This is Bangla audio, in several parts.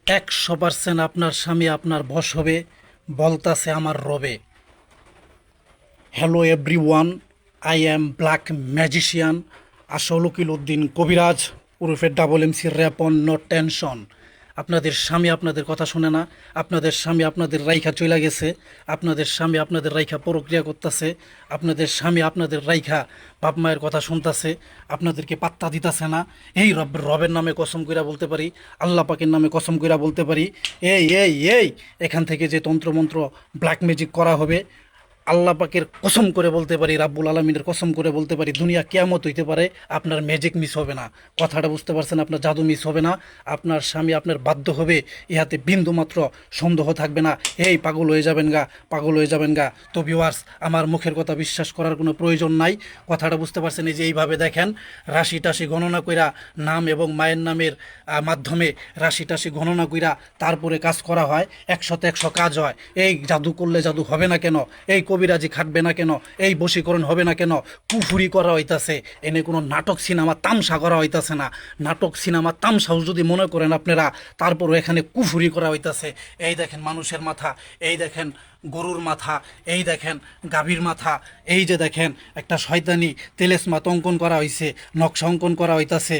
100% আপনার স্বামী আপনার বশ হবে, বলতাছে আমার রবে। Hello everyone, I am black magician Ashaul Uddin Kabiraj ওরফে double MC Rapon no tension. আপনাদের স্বামী আপনাদের কথা শুনে না, আপনাদের স্বামী আপনাদের রাইখা চলে গেছে, আপনাদের স্বামী আপনাদের রাইখা প্রক্রিয়া করতেছে, আপনাদের স্বামী আপনাদের রাইখা বাপ মায়ের কথা শুনতেছে, আপনাদেরকে পাত্তা দিতেছে না। এই রবের নামে কসম কইরা বলতে পারি, আল্লাহ পাকের নামে কসম কইরা বলতে পারি, এই এখান থেকে যে তন্ত্রমন্ত্র ব্ল্যাক ম্যাজিক করা হবে, আল্লাহ পাকের কসম করে বলতে পারি, রাব্বুল আলমিনের কসম করে বলতে পারি, দুনিয়া কেয়ামত হইতে পারে, আপনার ম্যাজিক মিস হবে না। কথাটা বুঝতে পারছেন? আপনার জাদু মিস হবে না, আপনার স্বামী আপনার বাধ্য হবে, ইহাতে বিন্দু মাত্র সন্দেহ থাকবে না। এই পাগল হয়ে যাবেন গা, পাগল হয়ে যাবেন গা। তো ভিউয়ার্স, আমার মুখের কথা বিশ্বাস করার কোনো প্রয়োজন নাই। কথাটা বুঝতে পারছেন? এই যে এইভাবে দেখেন, রাশি টাশি গণনা কইরা, নাম এবং মায়ের নামের মাধ্যমে রাশি টাশি গণনা কইরা তারপরে কাজ করা হয়, 100তে 100 কাজ হয়। এই জাদু করলে জাদু হবে না কেন? এই কবিরাজি খাটবে না কেন? এই বশীকরণ হবে না কেন? কুফুরি করা হইতাছে, এনে কোনো নাটক সিনেমা তামসা করা হইতাছে না। নাটক সিনেমা তামসাও যদি মনে করেন আপনারা, তারপরও এখানে কুফুরি করা হইতাছে। এই দেখেন মানুষের মাথা, এই দেখেন গরুর মাথা, এই দেখেন গাভীর মাথা, এই যে দেখেন একটা শয়তানি তেলেসমাত অঙ্কন করা হয়েছে, নকশা অঙ্কন করা হইতাছে।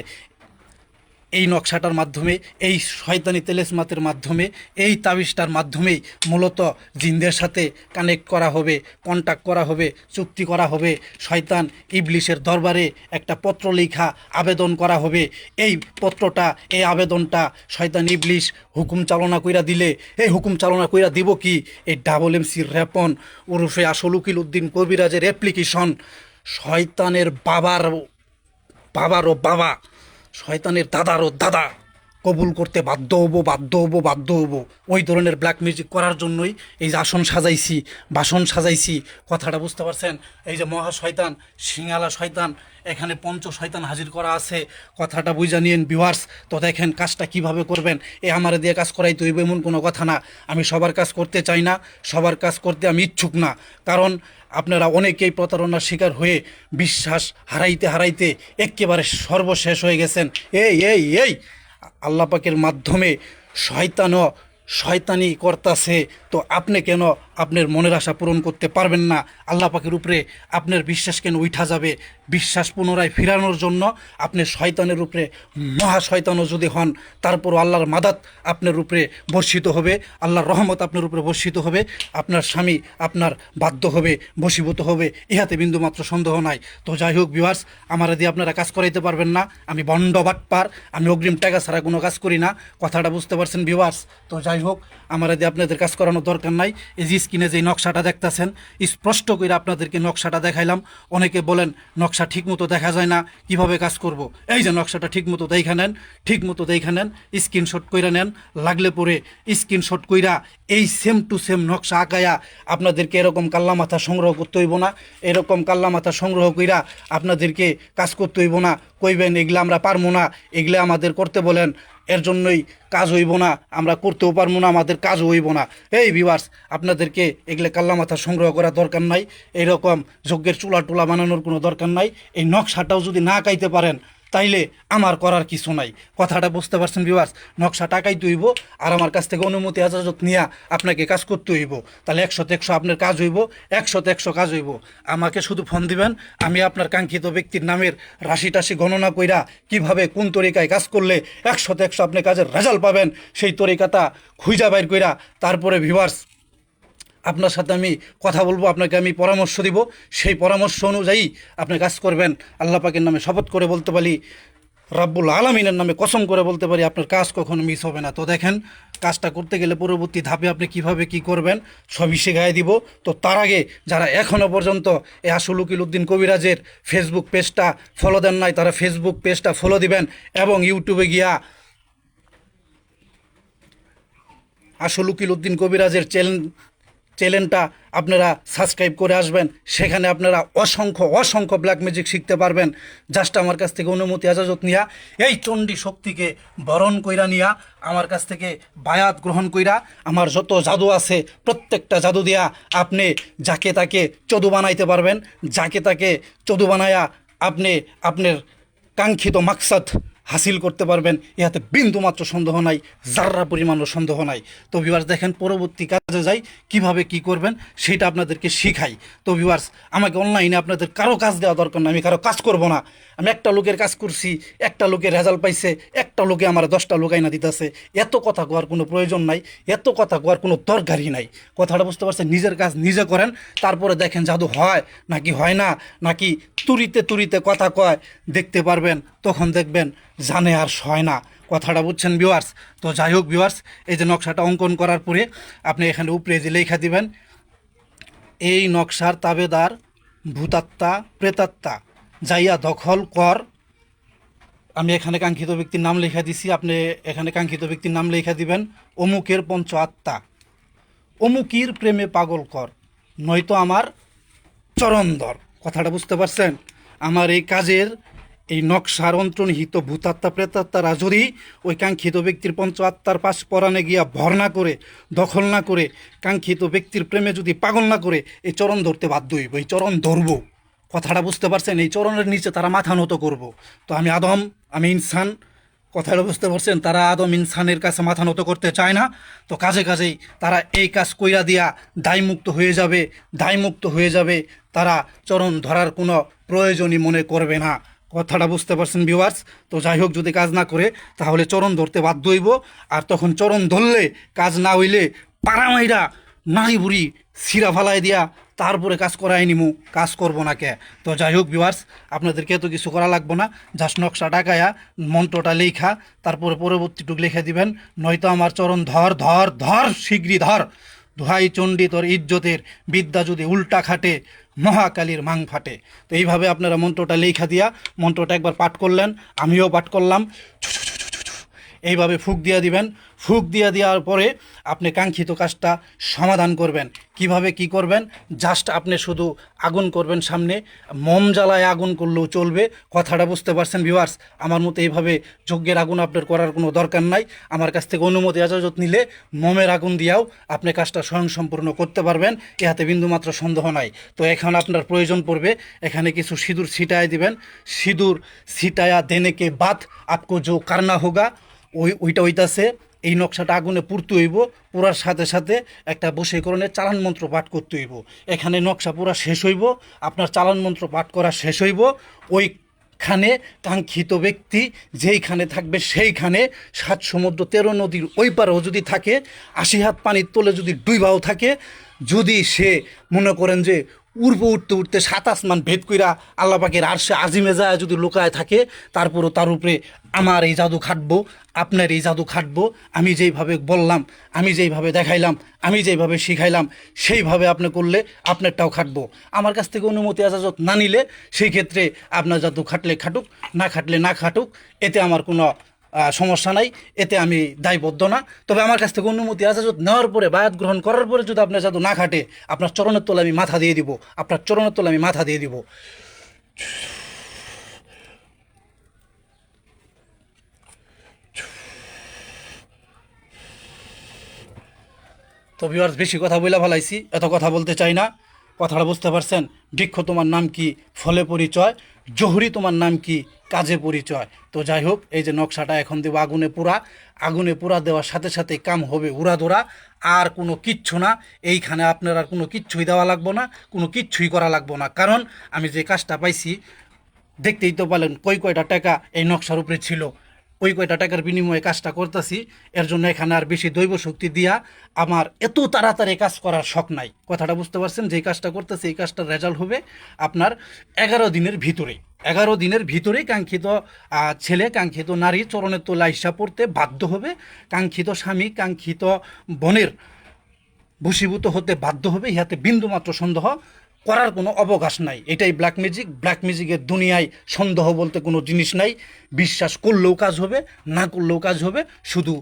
এই নকশাটার মাধ্যমে, এই শয়তানি তেলেসমাতের মাধ্যমে, এই তাবিজটার মাধ্যমেই মূলত জিনদের সাথে কানেক্ট করা হবে, কন্ট্যাক্ট করা হবে, চুক্তি করা হবে। শয়তান ইবলিশের দরবারে একটা পত্র লেখা আবেদন করা হবে। এই পত্রটা, এই আবেদনটা শয়তান ইবলিশ হুকুম চালনা কইরা দিলে, এই হুকুম চালনা কইরা দিব কি? এই ডাবল এমসি র্যাপন ওরফে আশাউল উদ্দিন কবিরাজের অ্যাপ্লিকেশন শয়তানের বাবারও বাবা, শয়তানের দাদারও দাদা কবুল করতে বাধ্য হবো, বাধ্য হবো, বাধ্য হবো। ওই ধরনের ব্ল্যাক মিউজিক করার জন্যই এই যে আসন সাজাইছি, বাসন সাজাইছি। কথাটা বুঝতে পারছেন? এই যে মহা শয়তান, সিঙ্গালা শয়তান, এখানে পঞ্চ শয়তান হাজির করা আছে। কথাটা বুঝা নিয়েন ভিউয়ার্স। তো দেখেন কাজটা কিভাবে করবেন। এ আমার দিয়ে কাজ করাই তৈব এমন কোনো কথা না। আমি সবার কাজ করতে চাই না, সবার কাজ করতে আমি ইচ্ছুক না। কারণ আপনারা অনেকেই প্রতারণার শিকার হয়ে বিশ্বাস হারাইতে হারাইতে একেবারে সর্বশেষ হয়ে গেছেন। এই আল্লাহ পাকের মাধ্যমে শয়তানও শয়তানি করতাছে, তো আপনি কেন আপনার মনের আশা পূরণ করতে পারবেন না? আল্লাহ পাকের উপরে আপনার বিশ্বাস কেন উঠা যাবে? বিশ্বাস পুনরায় ফিরানোর জন্য আপনি শয়তানের উপরে মহা শয়তানও যদি হন, তারপরও আল্লাহর মাদাত আপনার উপরে বর্ষিত হবে, আল্লাহর রহমত আপনার উপরে বর্ষিত হবে, আপনার স্বামী আপনার বাধ্য হবে, বশীভূত হবে, ইহাতে বিন্দুমাত্র সন্দেহ নাই। তো যাই হোক ভিউয়ার্স, আমার দিয়ে আপনারা কাজ করাইতে পারবেন না। আমি বন্ড বাটপার, আমি অগ্রিম টাকা ছাড়া কোনো কাজ করি না। কথাটা বুঝতে পারছেন ভিউয়ার্স? তো যাই হোক, আমার দিয়ে আপনাদের কাজ করানোর দরকার নাই। এই যে স্ক্রিনে যে নকশাটা দেখতেছেন, স্পষ্ট করে আপনাদেরকে নকশাটা দেখাইলাম। অনেকে বলেন নকশা ঠিকমতো দেখা যায় না, কিভাবে কাজ করব। এই যে নকশাটা ঠিকমতো দেখা নেন, ঠিকমতো দেখা নেন, স্ক্রিনশট কইরা নেন, লাগলে পরে স্ক্রিনশট কইরা এই সেম টু সেম নকশা আঁকায়া আপনাদেরকে এরকম কাল্লা মাথা সংগ্রহ করতে হইব না। এরকম কাল্লা মাথা সংগ্রহ কইরা আপনাদেরকে কাজ করতে হইব না। কইবেন এগুলা আমরা পারবো না, এগুলা আমাদের করতে বলেন, এর জন্যই কাজ হইব না, আমরা করতেও পারবো না, আমাদের কাজও হইব না। এই ভিউয়ার্স, আপনাদেরকে এগুলো কাল্লা মাথা সংগ্রহ করার দরকার নাই, এইরকম যজ্ঞের চুলা টুলা বানানোর কোনো দরকার নাই। এই নকশাটাও যদি না আঁকাইতে পারেন, তাইলে আমার করার কিছু নাই। কথাটা বুঝতে পারছেন ভিউয়ার্স? নকশা টাকাইতে হইব, আর আমার কাছ থেকে অনুমতি আজাজত নিয়ে আপনাকে কাজ করতে হইব। তাহলে 100তে 100 আপনার কাজ হইব, 100তে 100 কাজ হইব। আমাকে শুধু ফোন দিবেন, আমি আপনার কাঙ্ক্ষিত ব্যক্তির নামের রাশি টাশি গণনা কইরা কিভাবে কোন তরিকায় কাজ করলে 100তে 100 আপনি কাজের রেজাল্ট পাবেন, সেই তরিকাটা খুঁজা বাইর কইরা তারপরে ভিউয়ার্স আপনার সাথে আমি কথা বলবো, আপনাকে আমি পরামর্শ দিব। সেই পরামর্শ অনুযায়ী আপনি কাজ করবেন। আল্লাহ পাকের নামে শপথ করে বলতে পারি, রাব্বুল আলামিনের নামে কসম করে বলতে পারি, আপনার কাজ কখনো মিস হবে না। তো দেখেন, কাজটা করতে গেলে পরবর্তী ধাপে আপনি কিভাবে কি করবেন সবই শেখায় দিব। তো তার আগে যারা এখনও পর্যন্ত এই আশাউল উদ্দিন কবিরাজের ফেসবুক পেজটা ফলো দেন নাই, তারা ফেসবুক পেজটা ফলো দিবেন এবং ইউটিউবে গিয়া আশাউল উদ্দিন কবিরাজের চ্যানেলটা আপনারা সাবস্ক্রাইব করে আসবেন। সেখানে আপনারা অসংখ্য অসংখ্য ব্ল্যাক ম্যাজিক শিখতে পারবেন। জাস্ট আমার কাছ থেকে অনুমতি আজাজত নিয়া, এই চণ্ডী শক্তিকে বরণ কইরা নিয়া, আমার কাছ থেকে বায়াত গ্রহণ কইরা, আমার যত জাদু আছে প্রত্যেকটা জাদু দিয়া আপনি যাকে তাকে চদু বানাইতে পারবেন। যাকে তাকে চদু বানায়া আপনি আপনার কাঙ্ক্ষিত মাকসাদ হাসিল করতে পারবেন, ইহাতে বিন্দুমাত্র সন্দেহ নাই, যার্রা পরিমাণও সন্দেহ নাই। তো ভিউয়ার্স দেখেন, পরবর্তী কাজে যাই, কিভাবে কি করবেন সেটা আপনাদেরকে শিখাই। তো ভিউয়ার্স, আমাকে অনলাইনে আপনাদের কারো কাজ দেওয়া দরকার না, আমি কারো কাজ করব না। আমি একটা লোকের কাজ করছি, একটা লোকের রেজাল্ট পাইছে, একটা লোকে আমার 10টা লোক আইনা দিতেছে। এত কথা কোয়ার কোনো প্রয়োজন নাই, এত কথা কোয়ার কোনো দরকারই নাই। কথাটা বুঝতে পারছেন? নিজের কাজ নিজে করেন, তারপরে দেখেন জাদু হয় নাকি হয় না, নাকি তুরিতে তুরিতে কথা কয়, দেখতে পারবেন। তখন দেখবেন জানে আর সয় না। কথাটা বুঝছেন ভিউয়ার্স? তো যাই হোক ভিউয়ার্স, এই যে নকশাটা অঙ্কন করার পরে আপনি এখানে উপরে যে লেখা দিবেন, এই নকশার তাবেদার ভূতাত্মা প্রেতাত্মা যাইয়া দখল কর। আমি এখানে কাঙ্ক্ষিত ব্যক্তির নাম লেখা দিছি, আপনি এখানে কাঙ্ক্ষিত ব্যক্তির নাম লেখা দিবেন। অমুকের পঞ্চ আত্মা অমুকির প্রেমে পাগল কর, নয়তো আমার চরণধর। কথাটা বুঝতে পারছেন? আমার এই কাজের এই নকশার অন্তর্নিহিত ভূতাত্মা প্রেতাত্মারা যদি ওই কাঙ্ক্ষিত ব্যক্তির পঞ্চ আত্মার পাশ পরাণে গিয়া ভর না করে, দখল না করে, কাঙ্ক্ষিত ব্যক্তির প্রেমে যদি পাগল না করে, এই চরণ ধরতে বাধ্য হইব, এই চরণ ধরব। কথাটা বুঝতে পারছেন? এই চরণের নিচে তারা মাথা নত করব। তো আমি আদম, আমি ইনসান। কথাটা বুঝতে পারছেন? তারা আদম ইনসানের কাছে মাথা নত করতে চায় না। তো কাজে কাজেই তারা এই কাজ কইরা দিয়া দায়মুক্ত হয়ে যাবে, দায়মুক্ত হয়ে যাবে। তারা চরণ ধরার কোনো প্রয়োজনই মনে করবে না। কথাটা বুঝতে পারছেন ভিউয়ার্স? তো যাই হোক, যদি কাজ না করে তাহলে চরণ ধরতে বাধ্য হইব। আর তখন চরণ ধরলে, কাজ না হইলে পাড়ামাইরা নাড়ি বুড়ি সিরা ফালাই দিয়া তারপরে কাজ করাই নিমু, কাজ করবো না কে। তো যাই হোক ভিউয়ার্স, আপনাদেরকে এত কিছু করা লাগবো না। জাস্ট নকশা ডাকায়া মন্ত্রটা লেখা, তারপরে পরবর্তীটুক লিখে দিবেন, নয়তো আমার চরণ ধর ধর ধর, শীঘ্রই ধর। দোহাই চণ্ডী তোর ইজ্জতের, বিদ্যা যদি উল্টা খাটে, মহাকালীর মাং ফাটে। তো এইভাবে আপনারা মন্ত্রটা লেখা দিয়া, মন্ত্রটা একবার পাঠ করলেন, আমিও পাঠ করলাম। এইভাবে ফুক দিয়া দিবেন। ফুক দিয়া দেওয়ার পরে আপনি কাঙ্ক্ষিত কাজটা সমাধান করবেন। কিভাবে কি করবেন? জাস্ট আপনি শুধু আগুন করবেন সামনে, মোম জ্বালায় আগুন করলেও চলবে। কথাটা বুঝতে পারছেন ভিউয়ার্স? আমার মতো এইভাবে যজ্ঞের আগুন আপনার করার কোনো দরকার নাই। আমার কাছ থেকে অনুমতি এজাজত নিলে মোমের আগুন দিয়াও আপনি কাজটা স্বয়ং সম্পূর্ণ করতে পারবেন, ইহাতে বিন্দুমাত্র সন্দেহ নাই। তো এখন আপনার প্রয়োজন পড়বে, এখানে কিছু সিঁদুর ছিটায় দিবেন। সিঁদুর ছিটায়া দেনে কে বাদ আপকো জো কারনা হোগা, ওইটা হইতাছে এই নকশাটা আগুনে পুড়তে হইব। পুরার সাথে সাথে একটা বশীকরণের চালান মন্ত্র পাঠ করতে হইব। এখানে নকশা পুরা শেষ হইব, আপনার চালান মন্ত্র পাঠ করা শেষ হইব। ওইখানে কাঙ্ক্ষিত ব্যক্তি যেইখানে থাকবে সেইখানে 7 সমুদ্র 13 নদীর ওই পারেও যদি থাকে, 80 হাত পানির তলে যদি ডুইবাও থাকে, যদি সে মনে করেন যে উঠতে উঠতে 7 আসমান ভেদ কইরা আল্লাহ পাকের আরশে আজিমে যায় যদি লুকায় থাকে, তারপরও তার উপরে আমার এই জাদু খাটবো, আপনার এই জাদু খাটবো। আমি যেইভাবে বললাম, আমি যেইভাবে দেখাইলাম, আমি যেইভাবে শিখাইলাম, সেইভাবে আপনি করলে আপনারটাও খাটবো। আমার কাছ থেকে অনুমতি এজাজত না নিলে সেই ক্ষেত্রে আপনার জাদু খাটলে খাটুক, না খাটলে না খাটুক, এতে আমার কোনো সমস্যা নাই, এতে আমি দায়বদ্ধ না। তবে আমার কাছ থেকে অনুমতি এজাজত নেওয়ার পরে, বায়াত গ্রহণ করার পরে যদি আপনার জাদু না খাটে, আপনার চরণের তলে আমি মাথা দিয়ে দিব, আপনার চরণের তলে আমি মাথা দিয়ে দিব। তো ভিউয়ার্স, বেশি কথা বলে ফেলাইছি, এত কথা বলতে চাই না। কথাটা বুঝতে পারছেন? বৃক্ষ তোমার নাম কি, ফলে পরিচয়, জহুরি তোমার নাম কি, কাজে পরিচয়। তো যাই হোক, এই যে নকশাটা এখন দেবো আগুনে পোড়া। আগুনে পোড়া দেওয়ার সাথে সাথে কাম হবে উড়াদোড়া। আর কোনো কিচ্ছু না, এইখানে আপনার আর কোনো কিচ্ছুই দেওয়া লাগবো না, কোনো কিচ্ছুই করা লাগবো না। কারণ আমি যে কাজটা পাইছি, দেখতেই তো পারলেন কয়টা টাকা এই নকশার উপরে ছিল। ওই কয়টা টাকার বিনিময়ে কাজটা করতেছি। এর জন্য এখানে আর বেশি দৈব শক্তি দিয়া আমার এত তাড়াতাড়ি কাজ করার শখ নাই। কথাটা বুঝতে পারছেন? যেই কাজটা করতেছি এই কাজটার রেজাল্ট হবে আপনার 11 দিনের ভিতরে। 11 দিনের ভিতরেই কাঙ্ক্ষিত ছেলে, কাঙ্ক্ষিত নারী চরণের তোলা হিসাব পড়তে বাধ্য হবে। কাঙ্ক্ষিত স্বামী, কাঙ্ক্ষিত বোনের বশীভূত হতে বাধ্য হবে, ইহাতে বিন্দুমাত্র সন্দেহ করার কোনো অবকাশ নাই। এটাই ব্ল্যাক ম্যাজিক। ব্ল্যাক ম্যাজিকের দুনিয়ায় সন্দেহ বলতে কোনো জিনিস নাই। বিশ্বাস করলেও কাজ হবে, না করলেও কাজ হবে, শুধু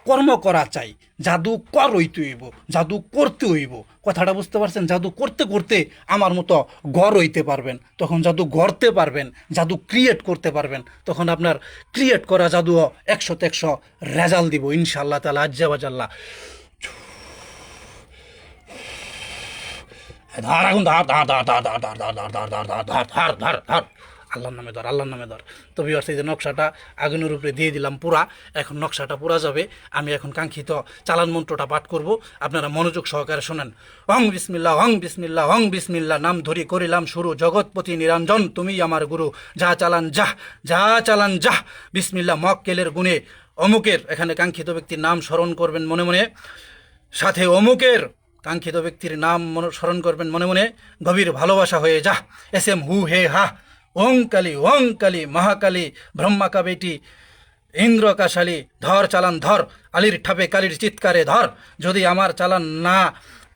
কর্ম করা চাই। জাদু কর হইতে হইব, জাদু করতে হইব। কথাটা বুঝতে পারছেন? জাদু করতে করতে আমার মতো গড় হইতে পারবেন, তখন জাদু গড়তে পারবেন, জাদু ক্রিয়েট করতে পারবেন। তখন আপনার ক্রিয়েট করা জাদু 100তে 100 রেজাল্ট দিব ইনশাআল্লাহ তাআলা আজ্জা ওয়াজাল্লাহ। ধর আগুন, ধর ধর ধর ধর ধর ধর ধর ধর ধর ধর ধর ধর ধর ধর। আল্লাহর নামে ধর, আল্লাহর নামে ধর। তো ভিউয়ার্স, এই যে নকশাটা আগুনের উপরে দিয়ে দিলাম পুরা, এখন নকশাটা পুরা যাবে। আমি এখন কাঙ্ক্ষিত চালান মন্ত্রটা পাঠ করব, আপনারা মনোযোগ সহকারে শোনেন। অং বিসমিল্লাহ, অং বিসমিল্লাহ, অং বিসমিল্লাহ, নাম ধরি করিলাম শুরু, জগৎপতি নিরঞ্জন তুমি আমার গুরু, যা চালান যাহ, যা চালান যাহ, বিসমিল্লাহ মক্কেলের গুণে অমুকের, এখানে কাঙ্ক্ষিত ব্যক্তির নাম স্মরণ করবেন মনে মনে, সাথে অমুকের কাঙ্ক্ষিত ব্যক্তির নাম স্মরণ করবেন মনে মনে, গভীর ভালোবাসা হয়ে যা, এস এম হু হে হা, ওং কালী মহাকালী, ব্রহ্মাকা বেটি ইন্দ্র কাশালী, ধর চালান ধর, আলীর ঠাপে কালীর চিৎকারে ধর, যদি আমার চালান না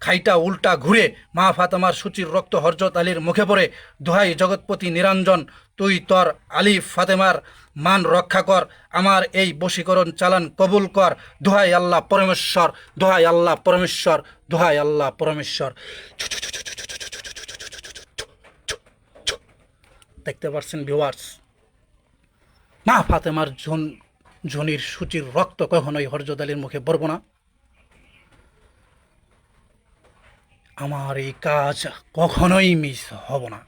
খাইটা উল্টা ঘুরে, মা ফাতেমার সূচির রক্ত হরজত আলীর মুখে পড়ে, দোহাই জগৎপতি নিরঞ্জন তুই তর আলী ফাতেমার মান রক্ষা কর, আমার এই বশীকরণ চালান কবুল কর, দোহাই আল্লাহ পরমেশ্বর, দোহাই আল্লাহ পরমেশ্বর, দোহাই আল্লাহ পরমেশ্বর। দেখতে পাচ্ছেন ভিউয়ার্স, মা ফাতেমার ঝনির সূচির রক্ত কখনোই হরজত আলীর মুখে পড়ব না। আমার এই কাজ কখনোই মিস হব না,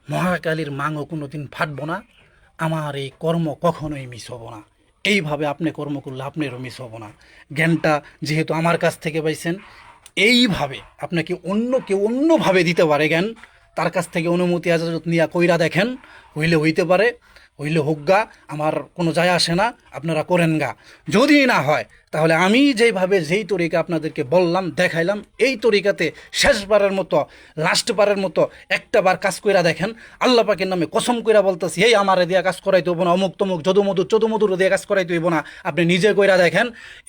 মহাকালীর মাংও কোনো দিন ফাটব না, আমার এই কর্ম কখনোই মিস হব না। এইভাবে আপনি কর্ম করলে আপনারও মিস হব না। জ্ঞানটা যেহেতু আমার কাছ থেকে পাইছেন, এইভাবে আপনাকে অন্য কেউ অন্যভাবে দিতে পারে জ্ঞান, তার কাছ থেকে অনুমতি আজাজত নিয়ে কইরা দেখেন, হইলে হইতে পারে, হইলে হোক গা, আমার কোনো যায় আসে না, আপনারা করেন গা। যদি না হয় তাহলে আমি যেইভাবে যেই তরিকা আপনাদেরকে বললাম দেখাইলাম, এই তরিকাতে শেষবারের মতো লাস্টবারের মতো একটা বার কাজ কইরা দেখেন। আল্লাহ পাকের নামে কসম কইরা বলতেছি, এই আমারে দিয়া কাজ করাইতে হইব না, অমুক তমুক যদুমধু চদুমধুর দিয়ে কাজ করাইতে হইব না, আপনি নিজে কইরা দেখেন।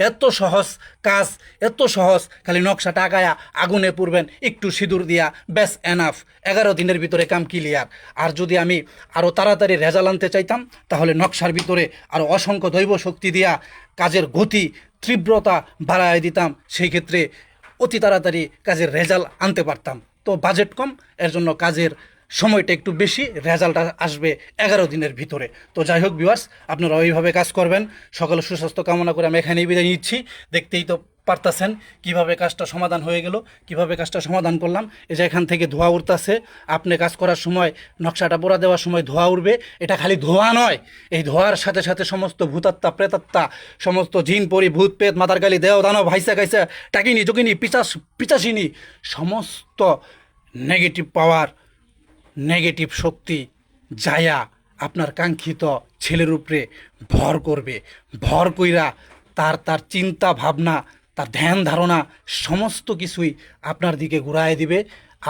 এত সহজ কাজ, এত সহজ, খালি নকশাটা আগায়া আগুনে পুরবেন, একটু সিঁদুর দিয়া, ব্যাস এনাফ, 11 দিনের ভিতরে কাম ক্লিয়ার। আর যদি আমি আরও তাড়াতাড়ি রেজাল্ট আনতে চাইতাম, তাহলে নকশার ভিতরে আরও অসংখ্য দৈব শক্তি দিয়া কাজের গতি তীব্রতা বাড়ায় দিতাম, সেই ক্ষেত্রে অতি তাড়াতাড়ি কাজের রেজাল্ট আনতে পারতাম। তো বাজেট কম, এর জন্য কাজের সময়টা একটু বেশি, রেজাল্টটা আসবে 11 দিনের ভিতরে। তো যাই হোক ভিউয়ার্স, আপনারা ওইভাবে কাজ করবেন। সকলে সুস্বাস্থ্য কামনা করে আমি এখানেই বিদায় নিচ্ছি। দেখতেই তো পারতাছেন কিভাবে কাজটা সমাধান হয়ে গেল, কিভাবে কাজটা সমাধান করলাম। এই যে এখান থেকে ধোঁয়া উঠতেছে, আপনি কাজ করার সময় নকশাটা পোড়া দেওয়ার সময় ধোঁয়া উঠবে। এটা খালি ধোঁয়া নয়, এই ধোঁয়ার সাথে সাথে সমস্ত ভূতাত্মা প্রেতাত্মা, সমস্ত জিন পরি ভূত পেত মাতার গালি দেও দানব ভাইসা খাইসা টাকিনি যোগিনী পিচাসিনী, সমস্ত নেগেটিভ পাওয়ার, নেগেটিভ শক্তি যায়া আপনার কাঙ্ক্ষিত ছেলের উপরে ভর করবে। ভর কইরা তার চিন্তা ভাবনা, তার ধ্যান ধারণা সমস্ত কিছুই আপনার দিকে ঘুরায় দিবে।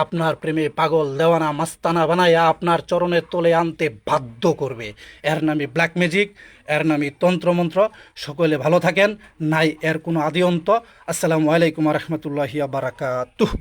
আপনার প্রেমে পাগল দেওয়ানা মাস্তানা বানায়া আপনার চরণের তলে আনতে বাধ্য করবে। এর নামই ব্ল্যাক ম্যাজিক, এর নামই তন্ত্রমন্ত্র। সকলে ভালো থাকেন, নাই এর কোনো আদি অন্ত। আসসালামু আলাইকুম রহমতুল্লাহি বারাকাতুহু।